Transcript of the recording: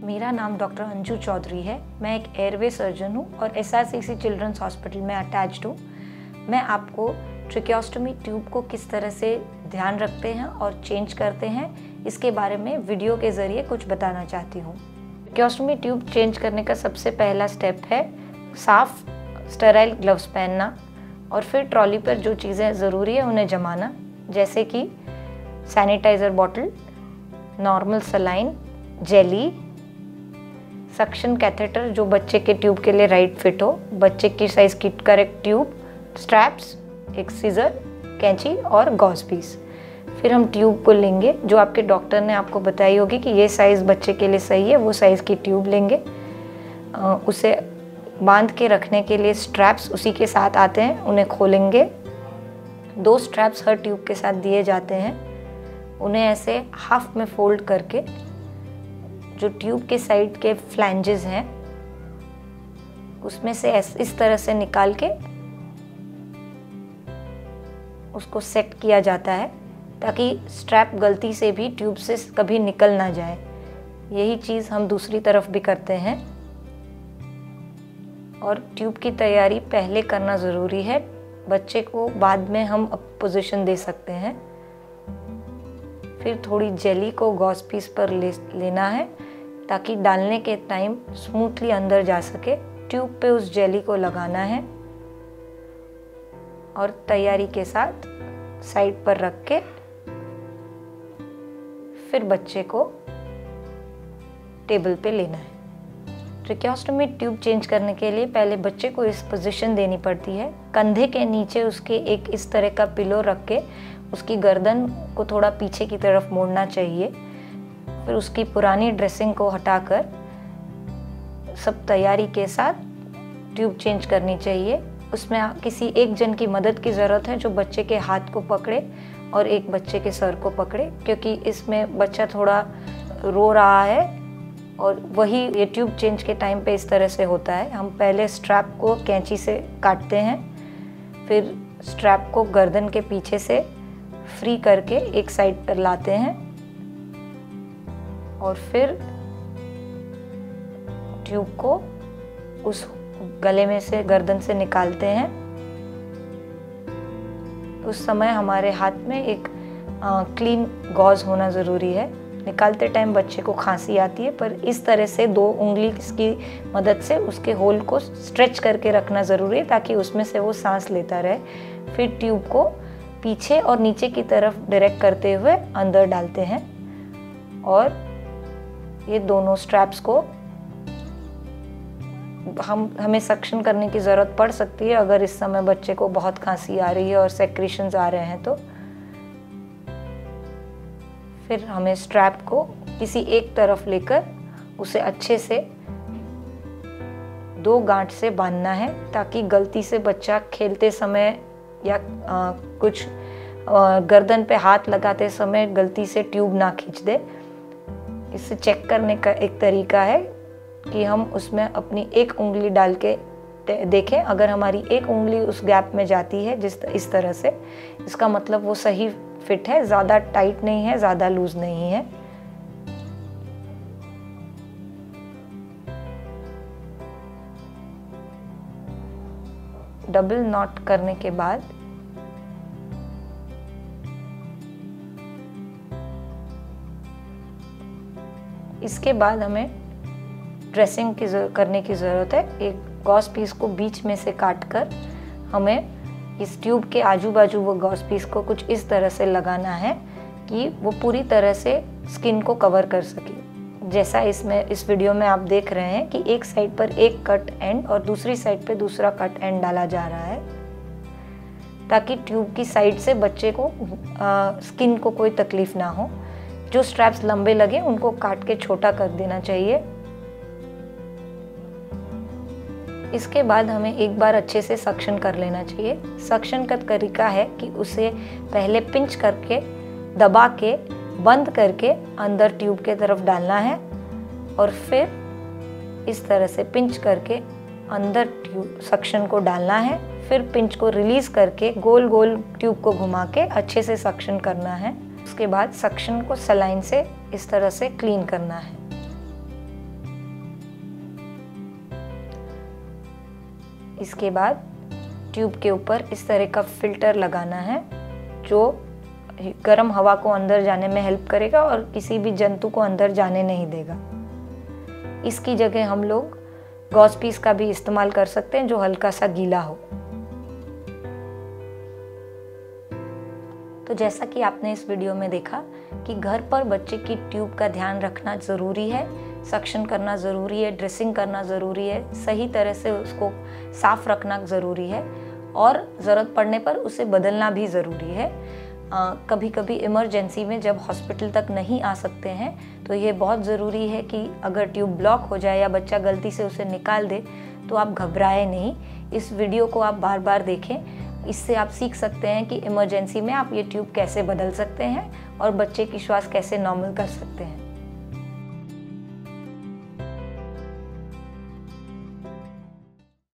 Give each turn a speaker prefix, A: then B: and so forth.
A: मेरा नाम डॉक्टर अंजू चौधरी है। मैं एक एयरवे सर्जन हूँ और SRCC चिल्ड्रंस हॉस्पिटल में अटैच्ड हूँ। मैं आपको ट्रेकियोस्टोमी ट्यूब को किस तरह से ध्यान रखते हैं और चेंज करते हैं, इसके बारे में वीडियो के ज़रिए कुछ बताना चाहती हूँ। ट्रेकियोस्टोमी ट्यूब चेंज करने का सबसे पहला स्टेप है साफ़ स्टेराइल ग्लव्स पहनना और फिर ट्रॉली पर जो चीज़ें ज़रूरी है उन्हें जमाना, जैसे कि sanitiser bottle, normal saline, jelly, suction catheter जो बच्चे के ट्यूब के लिए राइट फिट हो, बच्चे की साइज़ की करेक्ट ट्यूब, स्ट्रैप्स, एक सीज़र, कैंची और गॉज पीस। फिर हम ट्यूब को लेंगे जो आपके डॉक्टर ने आपको बताई होगी कि ये साइज़ बच्चे के लिए सही है, वो साइज़ की ट्यूब लेंगे। उसे बांध के रखने के लिए स्ट्रैप्स उसी के साथ आते हैं, उन्हें खोलेंगे। 2 स्ट्रैप्स हर ट्यूब के साथ दिए जाते हैं। उन्हें ऐसे हाफ में फोल्ड करके जो ट्यूब के साइड के फ्लैंजेस हैं उसमें से इस तरह से निकाल के उसको सेट किया जाता है ताकि स्ट्रैप गलती से भी ट्यूब से कभी निकल ना जाए। यही चीज़ हम दूसरी तरफ भी करते हैं और ट्यूब की तैयारी पहले करना ज़रूरी है। बच्चे को बाद में हम पोजीशन दे सकते हैं। फिर थोड़ी जेली को गॉज पीस पर लेना है ताकि डालने के टाइम स्मूथली अंदर जा सके। ट्यूब पे उस जेली को लगाना है और तैयारी के साथ साइड पर रख के फिर बच्चे को टेबल पे लेना है। ट्रेकियोस्टोमी ट्यूब चेंज करने के लिए पहले बच्चे को इस पोजीशन देनी पड़ती है। कंधे के नीचे उसके एक इस तरह का पिलो रख के उसकी गर्दन को थोड़ा पीछे की तरफ मोड़ना चाहिए। फिर उसकी पुरानी ड्रेसिंग को हटाकर सब तैयारी के साथ ट्यूब चेंज करनी चाहिए। उसमें किसी एक जन की मदद की ज़रूरत है जो बच्चे के हाथ को पकड़े और एक बच्चे के सर को पकड़े, क्योंकि इसमें बच्चा थोड़ा रो रहा है और वही ये ट्यूब चेंज के टाइम पे इस तरह से होता है। हम पहले स्ट्रैप को कैंची से काटते हैं, फिर स्ट्रैप को गर्दन के पीछे से फ्री करके एक साइड पर लाते हैं और फिर ट्यूब को उस गले में से गर्दन से निकालते हैं। उस समय हमारे हाथ में एक क्लीन गॉज होना ज़रूरी है। निकालते टाइम बच्चे को खांसी आती है, पर इस तरह से 2 उंगली की मदद से उसके होल को स्ट्रेच करके रखना ज़रूरी है ताकि उसमें से वो सांस लेता रहे। फिर ट्यूब को पीछे और नीचे की तरफ डायरेक्ट करते हुए अंदर डालते हैं और ये दोनों स्ट्रैप्स को हमें सक्शन करने की ज़रूरत पड़ सकती है अगर इस समय बच्चे को बहुत खांसी आ रही है और सेक्रेशंस आ रहे हैं तो। फिर हमें स्ट्रैप को किसी एक तरफ लेकर उसे अच्छे से 2 गांठ से बांधना है ताकि गलती से बच्चा खेलते समय या कुछ गर्दन पे हाथ लगाते समय गलती से ट्यूब ना खींच दे। इसे चेक करने का एक तरीका है कि हम उसमें अपनी एक उंगली डाल के देखें। अगर हमारी एक उंगली उस गैप में जाती है इस तरह से, इसका मतलब वो सही फिट है, ज़्यादा टाइट नहीं है, ज़्यादा लूज नहीं है। डबल नॉट करने के बाद इसके बाद हमें ड्रेसिंग करने की ज़रूरत है। एक गॉज पीस को बीच में से काटकर हमें इस ट्यूब के आजू बाजू वो गॉज पीस को कुछ इस तरह से लगाना है कि वो पूरी तरह से स्किन को कवर कर सके। जैसा इस वीडियो में आप देख रहे हैं कि एक साइड पर एक कट एंड और दूसरी साइड पे दूसरा कट एंड डाला जा रहा है ताकि ट्यूब की साइड से बच्चे को स्किन को कोई तकलीफ ना हो। जो स्ट्रैप्स लंबे लगे उनको काट के छोटा कर देना चाहिए। इसके बाद हमें एक बार अच्छे से सक्शन कर लेना चाहिए। सक्शन का तरीका है कि उसे पहले पिंच करके दबा के बंद करके अंदर ट्यूब के तरफ डालना है और फिर इस तरह से पिंच करके अंदर ट्यूब सक्शन को डालना है। फिर पिंच को रिलीज करके गोल गोल ट्यूब को घुमा के अच्छे से सक्शन करना है। उसके बाद सक्शन को सलाइन से इस तरह से क्लीन करना है। इसके बाद ट्यूब के ऊपर इस तरह का फिल्टर लगाना है जो गर्म हवा को अंदर जाने में हेल्प करेगा और किसी भी जंतु को अंदर जाने नहीं देगा। इसकी जगह हम लोग गॉज पीस का भी इस्तेमाल कर सकते हैं जो हल्का सा गीला हो। तो जैसा कि आपने इस वीडियो में देखा कि घर पर बच्चे की ट्यूब का ध्यान रखना ज़रूरी है, सक्शन करना ज़रूरी है, ड्रेसिंग करना ज़रूरी है, सही तरह से उसको साफ़ रखना ज़रूरी है और ज़रूरत पड़ने पर उसे बदलना भी ज़रूरी है। कभी कभी इमरजेंसी में जब हॉस्पिटल तक नहीं आ सकते हैं तो ये बहुत ज़रूरी है कि अगर ट्यूब ब्लॉक हो जाए या बच्चा गलती से उसे निकाल दे तो आप घबराएं नहीं। इस वीडियो को आप बार बार देखें, इससे आप सीख सकते हैं कि इमरजेंसी में आप ये ट्यूब कैसे बदल सकते हैं और बच्चे की श्वास कैसे नॉर्मल कर सकते हैं।